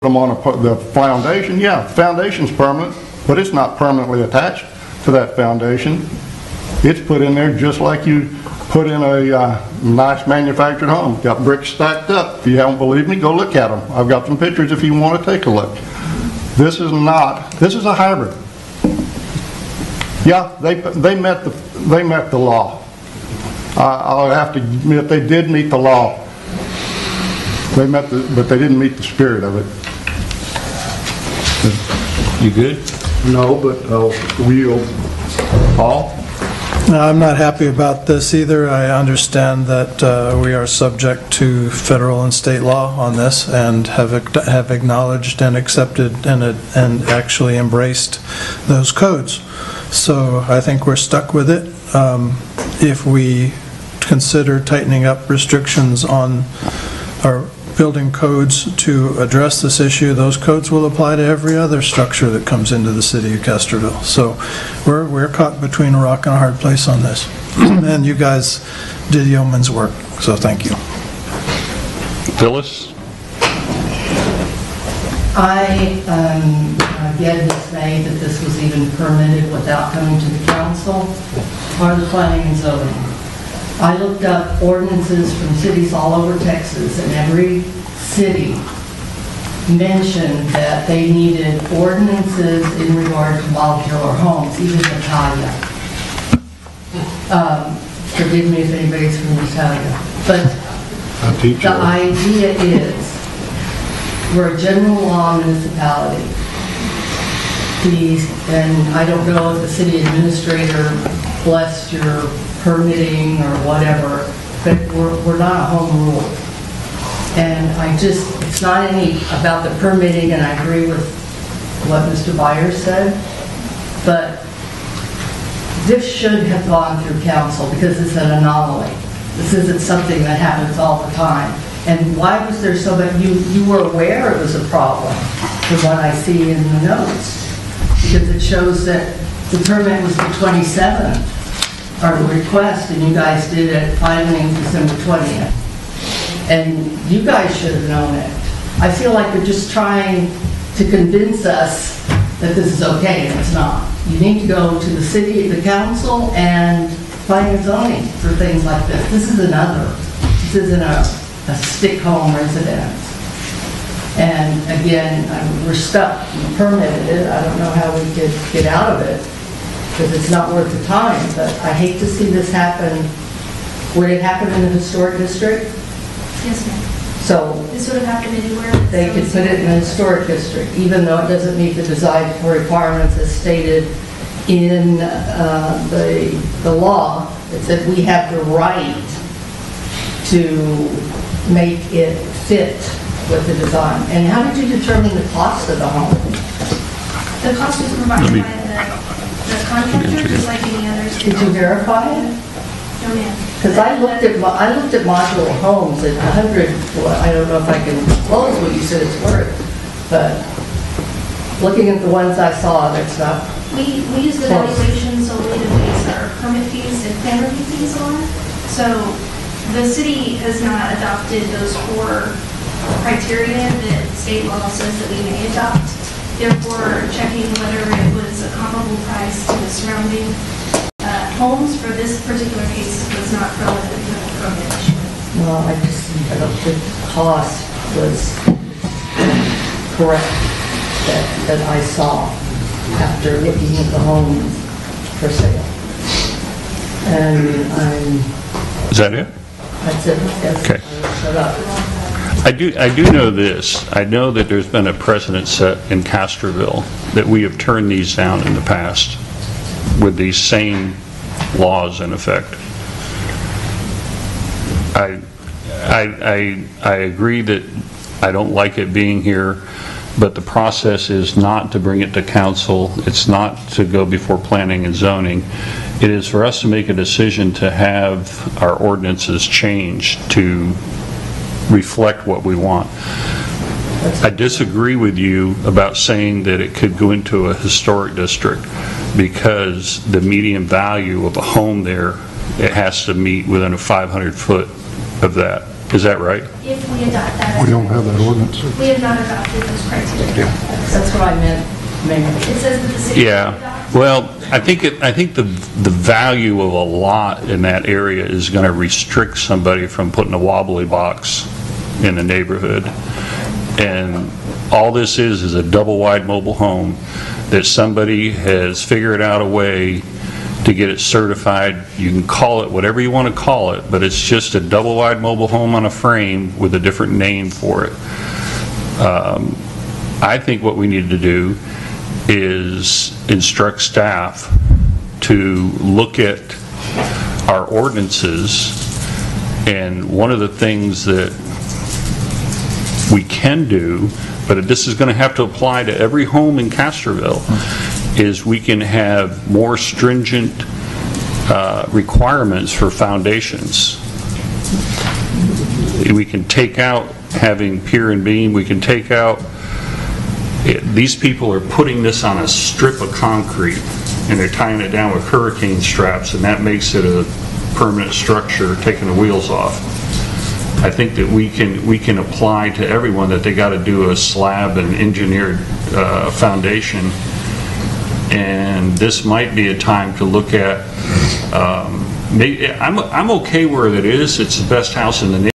them on the foundation. Yeah, the foundation's permanent, but it's not permanently attached to that foundation. It's put in there just like you put in a nice manufactured home. Got bricks stacked up. If you haven't believed me, go look at them. I've got some pictures if you want to take a look. This is a hybrid. Yeah, they met the law. I'll have to admit they did meet the law. But they didn't meet the spirit of it. You good? No, but I'll yield. Paul? No, I'm not happy about this either. I understand that we are subject to federal and state law on this, and have acknowledged and accepted and actually embraced those codes. So I think we're stuck with it. If we consider tightening up restrictions on our building codes to address this issue, those codes will apply to every other structure that comes into the city of Castroville. So we're caught between a rock and a hard place on this. And you guys did yeoman's work, so thank you. Phyllis? I again dismay that this was even permitted without coming to the council or the planning and zoning. I looked up ordinances from cities all over Texas, and every city mentioned that they needed ordinances in regard to modular homes, even Natalia. Forgive me if anybody's from Natalia. But the idea is, we're a general law municipality. And I don't know if the city administrator blessed your permitting or whatever, but we're not a home rule. And it's not any about the permitting, and I agree with what Mr. Byers said, but this should have gone through council because it's an anomaly. This isn't something that happens all the time. And why was there so much, you were aware it was a problem from what I see in the notes, because it shows that the permit was the 27th. Our request, and you guys did it filing December 20th. And you guys should have known it. I feel like you're just trying to convince us that this is okay, and it's not. You need to go to the city, the council, and planning and zoning for things like this. This is another. This isn't a stick home residence. And again, we're stuck. We permitted it. I don't know how we could get out of it, because it's not worth the time, but I hate to see this happen. Would it happen in the historic district? Yes, ma'am. So this would have happened anywhere. They could put it in the historic district, even though it doesn't meet the design requirements as stated in the law. It said we have the right to make it fit with the design. And how did you determine the cost of the home? The cost was provided by the contractor, just like any others. Did you verify it? No, ma'am. Because I looked at modular homes at 100. Well, I don't know if I can disclose what you said it's worth, but looking at the ones I saw, that's not. We use the valuation solely to base our permit fees and plan review fees on. So the city has not adopted those 4 criteria that state law says that we may adopt. Therefore, checking whether it was a comparable price to the surrounding homes for this particular case was not relevant to the permit issuance. Well, I don't think the cost was correct that I saw after looking at the homes for sale. And Is that it? that's it. Yes. Okay. Shut up. I do know this. I know that there's been a precedent set in Castroville that we have turned these down in the past with these same laws in effect. I agree that I don't like it being here, but the process is not to bring it to council. It's not to go before planning and zoning. It is for us to make a decision to have our ordinances changed to reflect what we want. I disagree with you about saying that it could go into a historic district, because the median value of a home there, it has to meet within a 500 foot of that. Is that right? If we adopt that. We don't have that ordinance. We have not adopted those criteria. That's what I meant, Mayor. It says that the city. Yeah, well, I think the value of a lot in that area is going to restrict somebody from putting a wobbly box in the neighborhood. And all this is a double-wide mobile home that somebody has figured out a way to get it certified. You can call it whatever you want to call it, but it's just a double-wide mobile home on a frame with a different name for it. I think what we need to do is instruct staff to look at our ordinances, and one of the things that we can do, but this is going to have to apply to every home in Castroville, is we can have more stringent requirements for foundations. We can take out having pier and beam. We can take out, these people are putting this on a strip of concrete and they're tying it down with hurricane straps, and that makes it a permanent structure, taking the wheels off. I think that we can apply to everyone that they got to do a slab and engineered foundation, and this might be a time to look at. I'm okay where it is. It's the best house in the neighborhood.